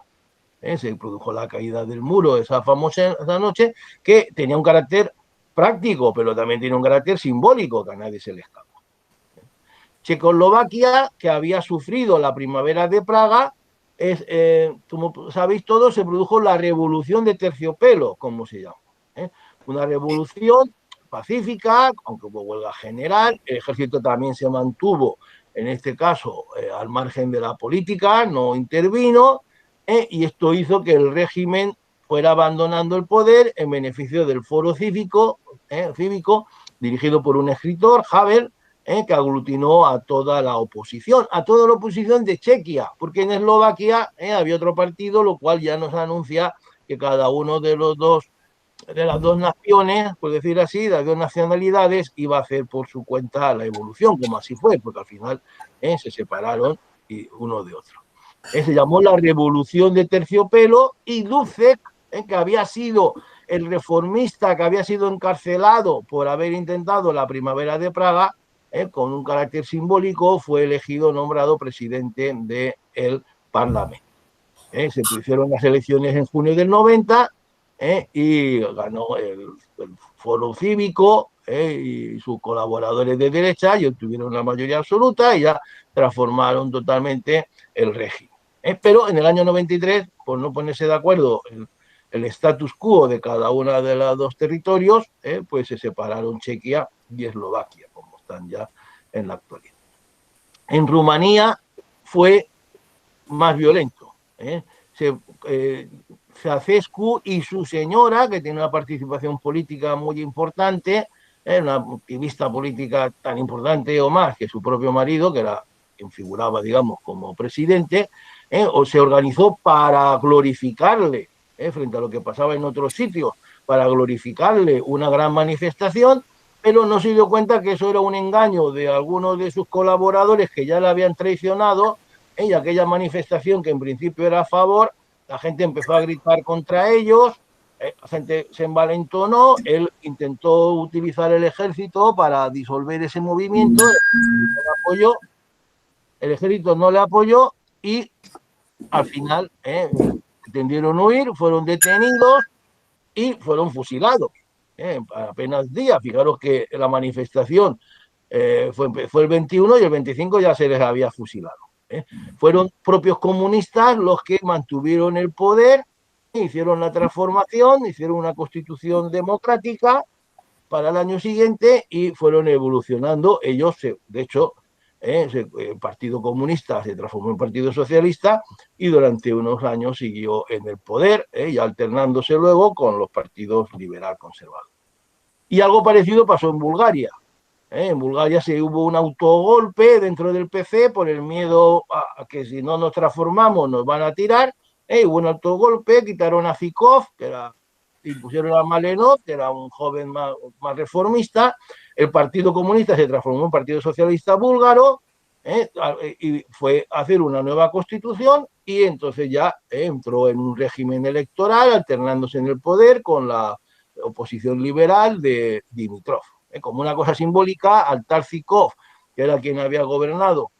Se produjo la caída del muro esa famosa noche, que tenía un carácter práctico, pero también tiene un carácter simbólico, que a nadie se le escapa. Checoslovaquia, que había sufrido la primavera de Praga, como sabéis todos, se produjo la revolución de terciopelo, como se llama. Una revolución pacífica, aunque hubo huelga general, el ejército también se mantuvo, en este caso, al margen de la política, no intervino, y esto hizo que el régimen fuera abandonando el poder en beneficio del foro cívico, dirigido por un escritor, Havel, que aglutinó a toda la oposición de Chequia, porque en Eslovaquia había otro partido, lo cual ya nos anuncia que cada uno de las dos naciones, por decir así, de las dos nacionalidades, iba a hacer por su cuenta la evolución, como así fue, porque al final se separaron uno de otro. Se llamó la Revolución de Terciopelo, y Dubček, que había sido el reformista que había sido encarcelado por haber intentado la primavera de Praga, con un carácter simbólico, fue elegido, nombrado presidente del Parlamento. Se hicieron las elecciones en junio del 90, y ganó el Foro Cívico y sus colaboradores de derecha, y obtuvieron la mayoría absoluta y ya transformaron totalmente el régimen. Pero en el año 93, por no ponerse de acuerdo el status quo de cada uno de los dos territorios, pues se separaron Chequia y Eslovaquia, como están ya en la actualidad. En Rumanía fue más violento. Ceausescu y su señora, que tiene una participación política muy importante, una activista política tan importante o más que su propio marido, que era quien figuraba, digamos, como presidente, o se organizó para glorificarle, frente a lo que pasaba en otros sitios, para glorificarle una gran manifestación, pero no se dio cuenta que eso era un engaño de algunos de sus colaboradores que ya le habían traicionado, y aquella manifestación que en principio era a favor, la gente empezó a gritar contra ellos, la gente se envalentonó, él intentó utilizar el ejército para disolver ese movimiento, el ejército no le apoyó y al final pretendieron huir, fueron detenidos y fueron fusilados. Apenas días, fijaros que la manifestación fue el 21 y el 25 ya se les había fusilado. Fueron propios comunistas los que mantuvieron el poder, hicieron la transformación, hicieron una constitución democrática para el año siguiente y fueron evolucionando. Ellos, de hecho, el Partido Comunista se transformó en Partido Socialista y durante unos años siguió en el poder y alternándose luego con los partidos liberal conservadores. Y algo parecido pasó en Bulgaria. En Bulgaria se hubo un autogolpe dentro del PC por el miedo a que si no nos transformamos nos van a tirar. Hubo un autogolpe, quitaron a Zhivkov, que era, y pusieron a Malenov, que era un joven más reformista. El Partido Comunista se transformó en Partido Socialista Búlgaro y fue a hacer una nueva constitución y entonces ya entró en un régimen electoral alternándose en el poder con la oposición liberal de Dimitrov. Como una cosa simbólica, al tal Zhivkov, que era quien había gobernado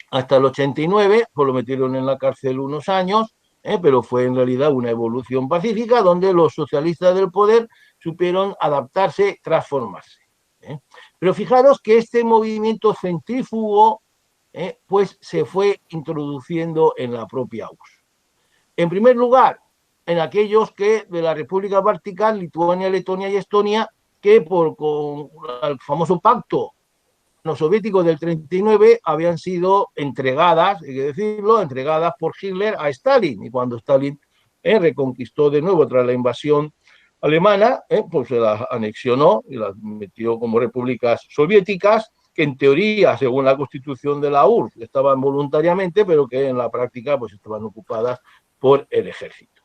hasta el 89, pues lo metieron en la cárcel unos años, pero fue en realidad una evolución pacífica donde los socialistas del poder supieron adaptarse, transformarse. Pero fijaros que este movimiento centrífugo pues se fue introduciendo en la propia URSS. En primer lugar, en aquellos que de la República Báltica, Lituania, Letonia y Estonia, que con el famoso pacto no soviético del 39 habían sido entregadas, hay que decirlo, entregadas por Hitler a Stalin. Y cuando Stalin reconquistó de nuevo tras la invasión alemana, pues se las anexionó y las metió como repúblicas soviéticas, que en teoría, según la constitución de la URSS, estaban voluntariamente, pero que en la práctica pues estaban ocupadas por el ejército.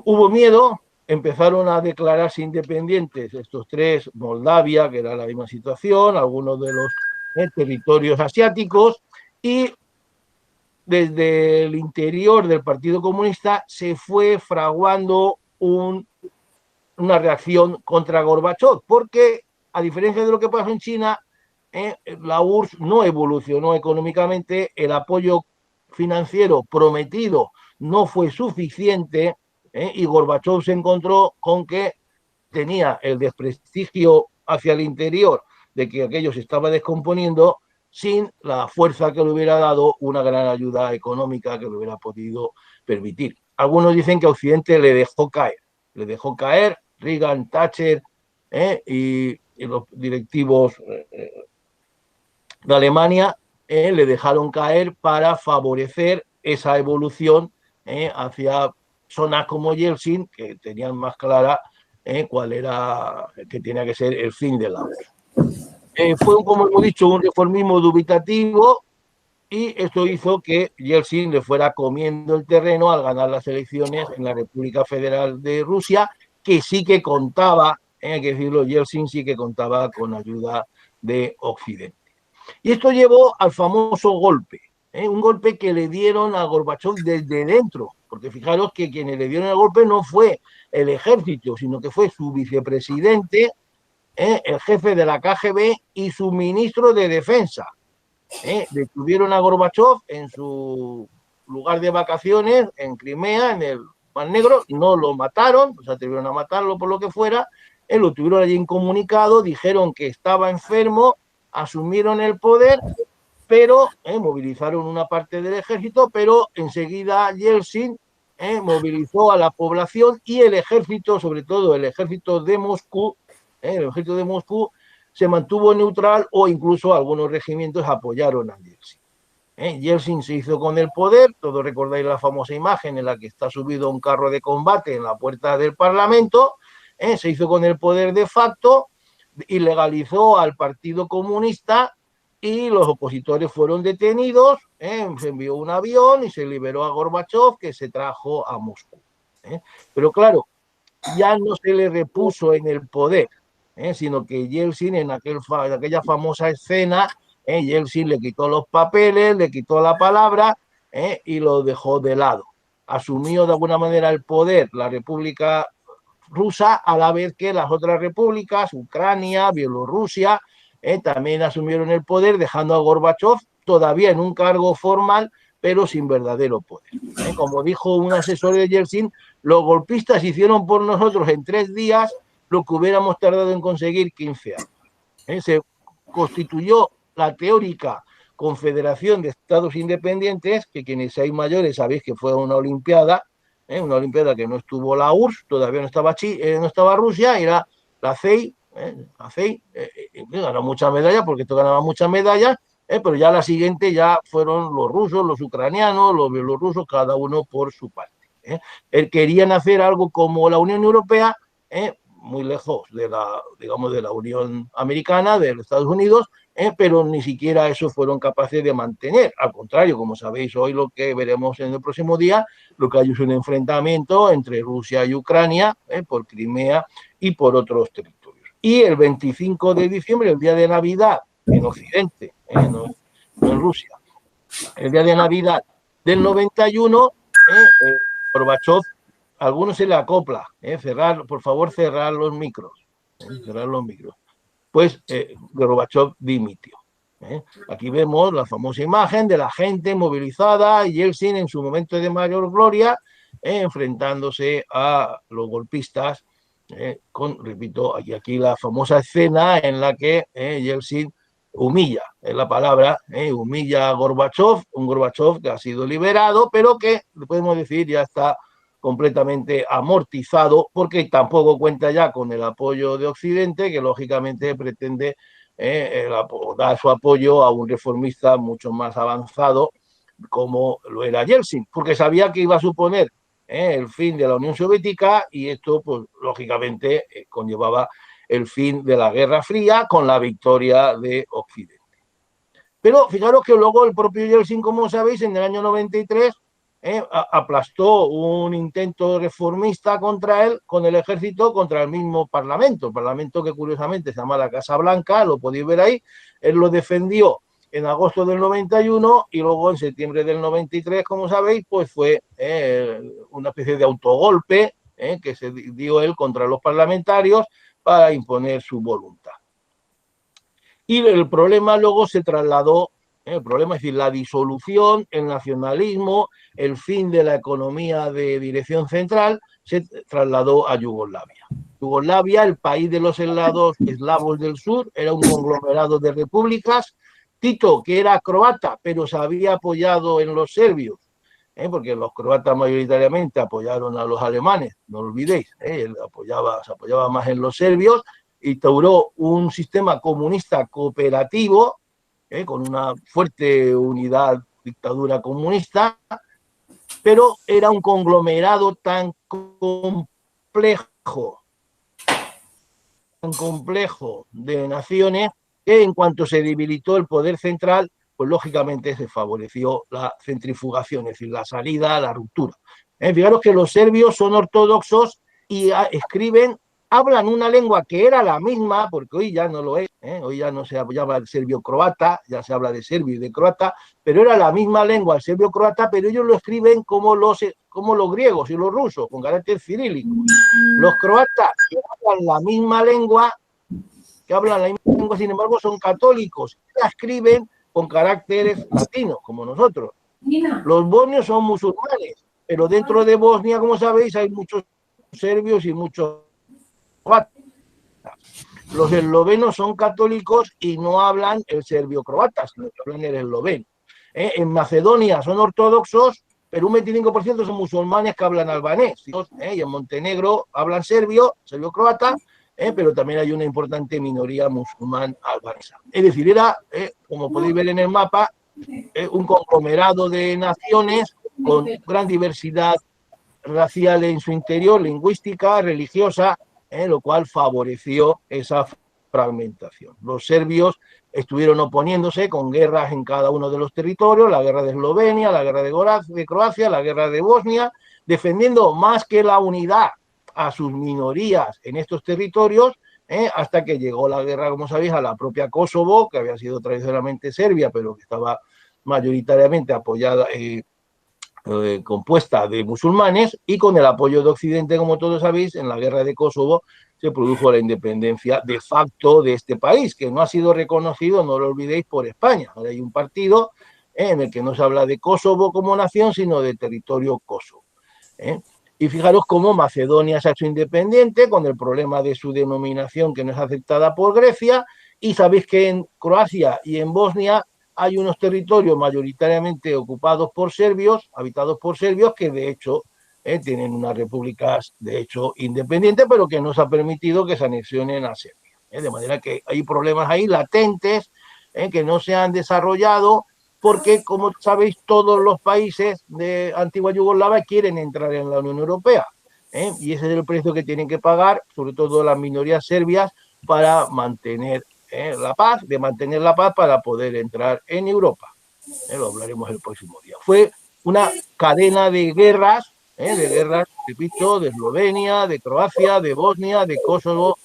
Hubo miedo, empezaron a declararse independientes estos tres, Moldavia, que era la misma situación, algunos de los territorios asiáticos, y desde el interior del Partido Comunista se fue fraguando una reacción contra Gorbachov, porque a diferencia de lo que pasó en China, la URSS no evolucionó económicamente, el apoyo financiero prometido no fue suficiente, y Gorbachov se encontró con que tenía el desprestigio hacia el interior de que aquello se estaba descomponiendo sin la fuerza que le hubiera dado una gran ayuda económica que le hubiera podido permitir. Algunos dicen que Occidente le dejó caer Reagan, Thatcher y los directivos de Alemania le dejaron caer para favorecer esa evolución hacia zonas como Yeltsin, que tenían más clara cuál era, que tenía que ser el fin de la URSS. Fue, como hemos dicho, un reformismo dubitativo y esto hizo que Yeltsin le fuera comiendo el terreno al ganar las elecciones en la República Federal de Rusia, que sí que contaba, hay que decirlo, Yeltsin sí que contaba con ayuda de Occidente. Y esto llevó al famoso golpe, un golpe que le dieron a Gorbachov desde dentro, porque fijaros que quienes le dieron el golpe no fue el ejército, sino que fue su vicepresidente, el jefe de la KGB y su ministro de defensa. Detuvieron a Gorbachov en su lugar de vacaciones en Crimea, en el Mar Negro, no lo mataron, se atrevieron a matarlo por lo que fuera, lo tuvieron allí incomunicado, dijeron que estaba enfermo, asumieron el poder, pero movilizaron una parte del ejército, pero enseguida Yeltsin movilizó a la población y el ejército, sobre todo el ejército de Moscú, se mantuvo neutral o incluso algunos regimientos apoyaron a Yeltsin. Yeltsin se hizo con el poder, todos recordáis la famosa imagen en la que está subido un carro de combate en la puerta del Parlamento, se hizo con el poder de facto, ilegalizó al Partido Comunista y los opositores fueron detenidos, se envió un avión y se liberó a Gorbachov, que se trajo a Moscú. Pero claro, ya no se le repuso en el poder, sino que Yeltsin en aquella famosa escena Yeltsin le quitó los papeles, le quitó la palabra y lo dejó de lado. Asumió de alguna manera el poder la República Rusa, a la vez que las otras repúblicas, Ucrania, Bielorrusia, también asumieron el poder, dejando a Gorbachev todavía en un cargo formal, pero sin verdadero poder. Como dijo un asesor de Yeltsin, los golpistas hicieron por nosotros en 3 días lo que hubiéramos tardado en conseguir 15 años. Se constituyó la teórica Confederación de Estados Independientes, que quienes seáis mayores sabéis que fue una olimpiada que no estuvo la URSS, todavía no estaba Rusia, era la CEI, ganó muchas medallas, porque esto ganaba muchas medallas, pero ya la siguiente ya fueron los rusos, los ucranianos, los bielorrusos, cada uno por su parte. Querían hacer algo como la Unión Europea, muy lejos de la Unión Americana, de los Estados Unidos, pero ni siquiera eso fueron capaces de mantener. Al contrario, como sabéis, hoy lo que veremos en el próximo día, lo que hay es un enfrentamiento entre Rusia y Ucrania por Crimea y por otros territorios. Y el 25 de diciembre, el día de Navidad, en Occidente, no en Rusia, el día de Navidad del 91, Gorbachev, a algunos se le acopla, por favor, cerrar los micros, cerrar los micros. Pues Gorbachev dimitió. Aquí vemos la famosa imagen de la gente movilizada y Yeltsin en su momento de mayor gloria, enfrentándose a los golpistas, repito, aquí la famosa escena en la que Yeltsin humilla, es la palabra, humilla a Gorbachev, un Gorbachev que ha sido liberado, pero que, podemos decir, ya está completamente amortizado, porque tampoco cuenta ya con el apoyo de Occidente, que lógicamente pretende dar su apoyo a un reformista mucho más avanzado como lo era Yeltsin, porque sabía que iba a suponer el fin de la Unión Soviética, y esto, pues, lógicamente, conllevaba el fin de la Guerra Fría con la victoria de Occidente. Pero fijaros que luego el propio Yeltsin, como sabéis, en el año 93 aplastó un intento reformista contra él con el ejército, contra el mismo Parlamento que curiosamente se llama la Casa Blanca, lo podéis ver ahí. Él lo defendió en agosto del 91 y luego en septiembre del 93, como sabéis, pues fue una especie de autogolpe que se dio él contra los parlamentarios para imponer su voluntad. Y el problema luego se trasladó, el problema, es decir, la disolución, el nacionalismo, el fin de la economía de dirección central, se trasladó a Yugoslavia. Yugoslavia, el país de los eslavos del sur, era un conglomerado de repúblicas. Tito, que era croata, pero se había apoyado en los serbios, porque los croatas mayoritariamente apoyaron a los alemanes, no lo olvidéis, él se apoyaba más en los serbios, instauró un sistema comunista cooperativo, con una fuerte unidad, dictadura comunista, pero era un conglomerado tan complejo de naciones que en cuanto se debilitó el poder central, pues lógicamente se favoreció la centrifugación, es decir, la salida, la ruptura. Fijaros que los serbios son ortodoxos y hablan una lengua que era la misma, porque hoy ya no lo es, hoy ya no se llama el serbio-croata, ya se habla de serbio y de croata, pero era la misma lengua el serbio-croata, pero ellos lo escriben como los griegos y los rusos, con carácter cirílico. Los croatas que hablan la misma lengua, sin embargo, son católicos, la escriben con caracteres latinos, como nosotros. Los bosnios son musulmanes, pero dentro de Bosnia, como sabéis, hay muchos serbios y muchos croatas. Los eslovenos son católicos y no hablan el serbio-croata, sino que hablan el esloveno. En Macedonia son ortodoxos, pero un 25% son musulmanes que hablan albanés. Y en Montenegro hablan serbio-croata, pero también hay una importante minoría musulmán albanesa. Es decir, era, como podéis ver en el mapa, un conglomerado de naciones con gran diversidad racial en su interior, lingüística, religiosa, lo cual favoreció esa fragmentación. Los serbios estuvieron oponiéndose con guerras en cada uno de los territorios, la guerra de Eslovenia, la guerra de Croacia, la guerra de Bosnia, defendiendo más que la unidad a sus minorías en estos territorios, hasta que llegó la guerra, como sabéis, a la propia Kosovo, que había sido tradicionalmente Serbia, pero que estaba mayoritariamente apoyada, compuesta de musulmanes, y con el apoyo de Occidente, como todos sabéis, en la guerra de Kosovo se produjo la independencia de facto de este país, que no ha sido reconocido, no lo olvidéis, por España. Ahora hay un partido en el que no se habla de Kosovo como nación, sino de territorio Kosovo. Y fijaros cómo Macedonia se ha hecho independiente con el problema de su denominación que no es aceptada por Grecia, y sabéis que en Croacia y en Bosnia hay unos territorios mayoritariamente ocupados por serbios, habitados por serbios, que de hecho tienen unas repúblicas de hecho independientes, pero que no se ha permitido que se anexionen a Serbia. De manera que hay problemas ahí latentes que no se han desarrollado, porque, como sabéis, todos los países de antigua Yugoslavia quieren entrar en la Unión Europea, y ese es el precio que tienen que pagar, sobre todo las minorías serbias, para mantener la paz, de mantener la paz para poder entrar en Europa. Lo hablaremos el próximo día. Fue una cadena de guerras, repito, de Eslovenia, de Croacia, de Bosnia, de Kosovo,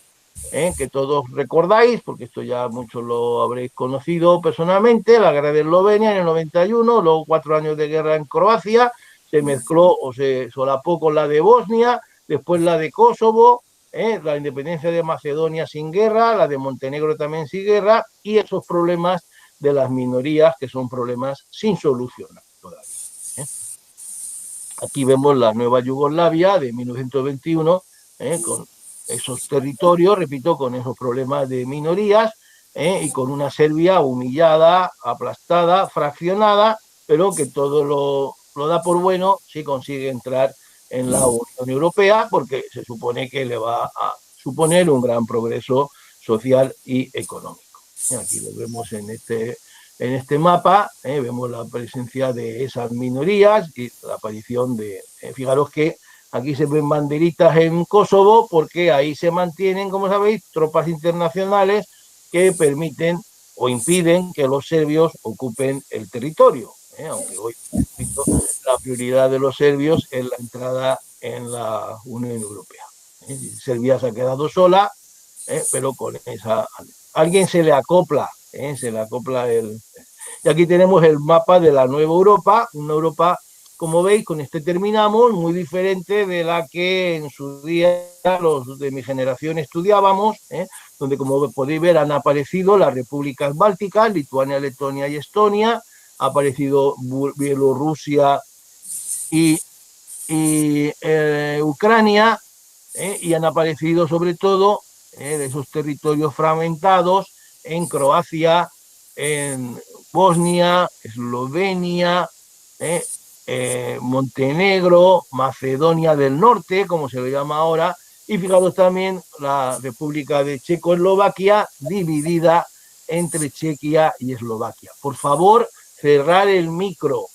que todos recordáis, porque esto ya muchos lo habréis conocido personalmente, la guerra de Eslovenia en el 91, luego 4 años de guerra en Croacia, se mezcló o se solapó con la de Bosnia, después la de Kosovo, la independencia de Macedonia sin guerra, la de Montenegro también sin guerra, y esos problemas de las minorías, que son problemas sin solucionar todavía. Aquí vemos la nueva Yugoslavia de 1921, con esos territorios, repito, con esos problemas de minorías, y con una Serbia humillada, aplastada, fraccionada, pero que todo lo da por bueno si consigue entrar en la Unión Europea, porque se supone que le va a suponer un gran progreso social y económico. Aquí lo vemos en este mapa, vemos la presencia de esas minorías y la aparición de... fijaros que aquí se ven banderitas en Kosovo, porque ahí se mantienen, como sabéis, tropas internacionales que permiten o impiden que los serbios ocupen el territorio, aunque hoy, repito, la prioridad de los serbios es la entrada en la Unión Europea. Serbia se ha quedado sola, pero con esa... Alguien se le acopla el... Y aquí tenemos el mapa de la nueva Europa, una Europa, como veis, con este terminamos, muy diferente de la que en su día los de mi generación estudiábamos, donde, como podéis ver, han aparecido las repúblicas bálticas, Lituania, Letonia y Estonia, ha aparecido Bielorrusia y Ucrania, y han aparecido sobre todo esos territorios fragmentados en Croacia, en Bosnia, Eslovenia, Montenegro, Macedonia del Norte, como se le llama ahora, y fijaros también la República de Checoslovaquia, dividida entre Chequia y Eslovaquia. Por favor, cerrar el micro,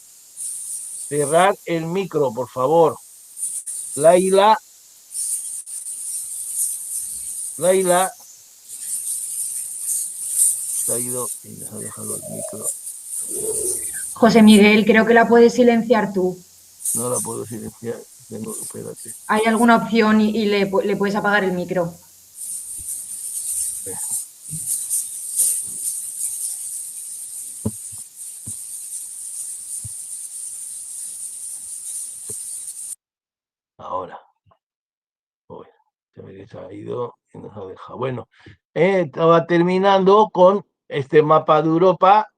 por favor. Laila, se ha ido y nos ha dejado el micro. José Miguel, creo que la puedes silenciar tú. No la puedo silenciar. Espérate. Hay alguna opción y le puedes apagar el micro. Ahora. Uy, se me ha ido y nos ha dejado. Bueno, estaba terminando con este mapa de Europa.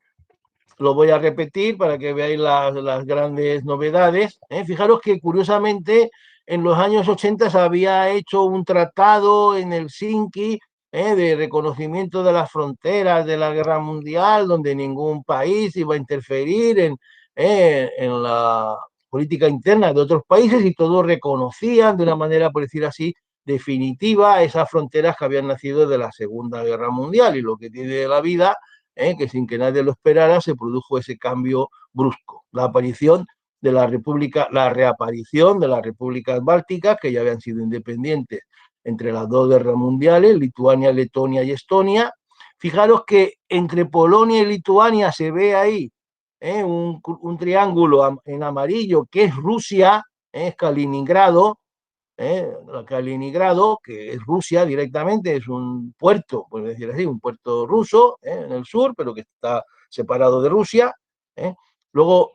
Lo voy a repetir para que veáis las grandes novedades. Fijaros que, curiosamente, en los años 80 se había hecho un tratado en Helsinki de reconocimiento de las fronteras de la guerra mundial, donde ningún país iba a interferir en la política interna de otros países, y todos reconocían de una manera, por decir así, definitiva, esas fronteras que habían nacido de la Segunda Guerra Mundial. Y lo que tiene la vida, que sin que nadie lo esperara, se produjo ese cambio brusco, la aparición de la República, la reaparición de las repúblicas bálticas, que ya habían sido independientes entre las dos guerras mundiales, Lituania, Letonia y Estonia. Fijaros que entre Polonia y Lituania se ve ahí un triángulo en amarillo, que es Rusia, es Kaliningrado, Kaliningrado, que es Rusia directamente, es un puerto, por decir así, un puerto ruso en el sur, pero que está separado de Rusia. Luego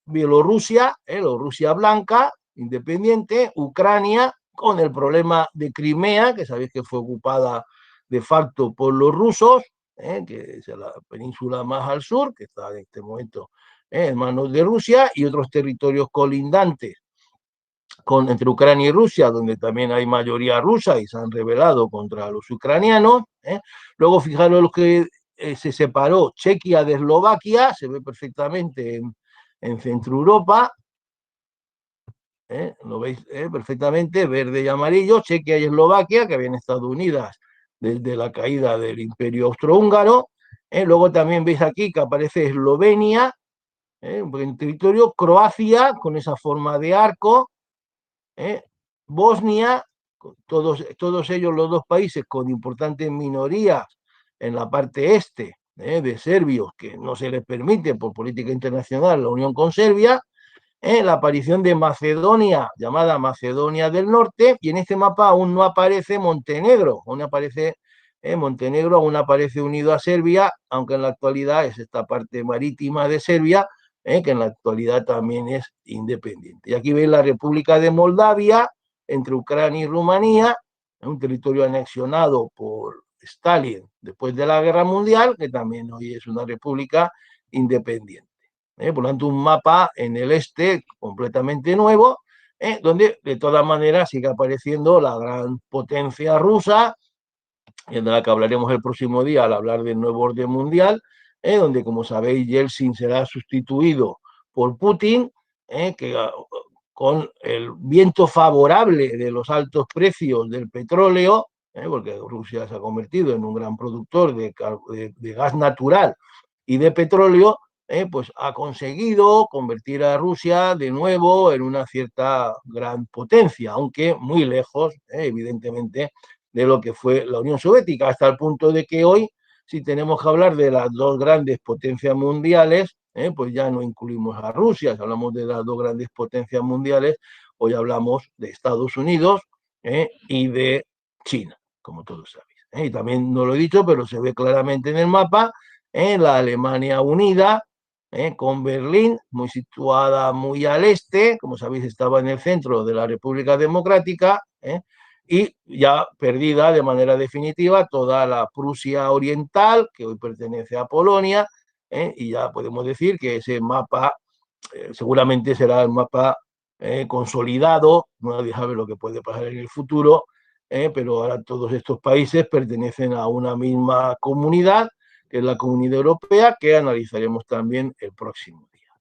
Bielorrusia, Bielorrusia blanca, independiente, Ucrania, con el problema de Crimea, que sabéis que fue ocupada de facto por los rusos, que es la península más al sur, que está en este momento en manos de Rusia, y otros territorios colindantes entre Ucrania y Rusia, donde también hay mayoría rusa y se han rebelado contra los ucranianos. Luego, fijaros lo que se separó Chequia de Eslovaquia, se ve perfectamente en Centro Europa. Lo veis perfectamente, verde y amarillo, Chequia y Eslovaquia, que habían estado unidas desde la caída del Imperio Austrohúngaro. Luego también veis aquí que aparece Eslovenia, en territorio, Croacia, con esa forma de arco, Bosnia, todos ellos los dos países con importantes minorías en la parte este, de serbios, que no se les permite por política internacional la unión con Serbia, la aparición de Macedonia, llamada Macedonia del Norte, y en este mapa aún no aparece Montenegro, Montenegro aún aparece unido a Serbia, aunque en la actualidad es esta parte marítima de Serbia, que en la actualidad también es independiente. Y aquí veis la República de Moldavia, entre Ucrania y Rumanía, un territorio anexionado por Stalin después de la Guerra Mundial, que también hoy es una república independiente. Por lo tanto, un mapa en el este completamente nuevo, donde de todas maneras sigue apareciendo la gran potencia rusa, de la que hablaremos el próximo día al hablar del nuevo orden mundial, donde, como sabéis, Yeltsin será sustituido por Putin, que con el viento favorable de los altos precios del petróleo, porque Rusia se ha convertido en un gran productor de gas natural y de petróleo, pues ha conseguido convertir a Rusia de nuevo en una cierta gran potencia, aunque muy lejos, evidentemente, de lo que fue la Unión Soviética, hasta el punto de que hoy, si tenemos que hablar de las dos grandes potencias mundiales, pues ya no incluimos a Rusia. Si hablamos de las dos grandes potencias mundiales, hoy hablamos de Estados Unidos y de China, como todos sabéis. Y también no lo he dicho, pero se ve claramente en el mapa, la Alemania unida, con Berlín, muy situada muy al este, como sabéis estaba en el centro de la República Democrática, y ya perdida de manera definitiva toda la Prusia Oriental, que hoy pertenece a Polonia, y ya podemos decir que ese mapa seguramente será el mapa consolidado, nadie sabe lo que puede pasar en el futuro, pero ahora todos estos países pertenecen a una misma comunidad, que es la Comunidad Europea, que analizaremos también el próximo día.